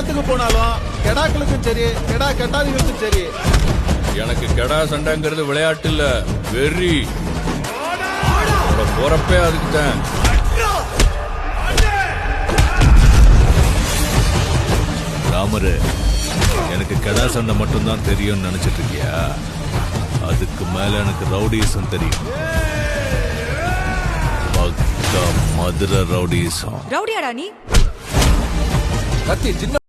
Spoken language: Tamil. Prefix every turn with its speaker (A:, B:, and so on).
A: இடத்துக்கு போனாலும் கெடாக்களுக்கும் சரி கெடா கெட்டாதிகளுக்கும் சரி
B: எனக்கு கெடா சண்டைங்கிறது விளையாட்டு இல்ல, வெறி. போறப்பே அதுக்குதான். ராமரு, எனக்கு கெடா சண்டை மட்டும்தான் தெரியும்னு நினைச்சிட்டு இருக்கியா? அதுக்கு மேல எனக்கு ரவுடிசம் தெரியும். மதுரை ரவுடிசம்.
C: ரவுடியாடா நீ?
A: கத்தி சின்ன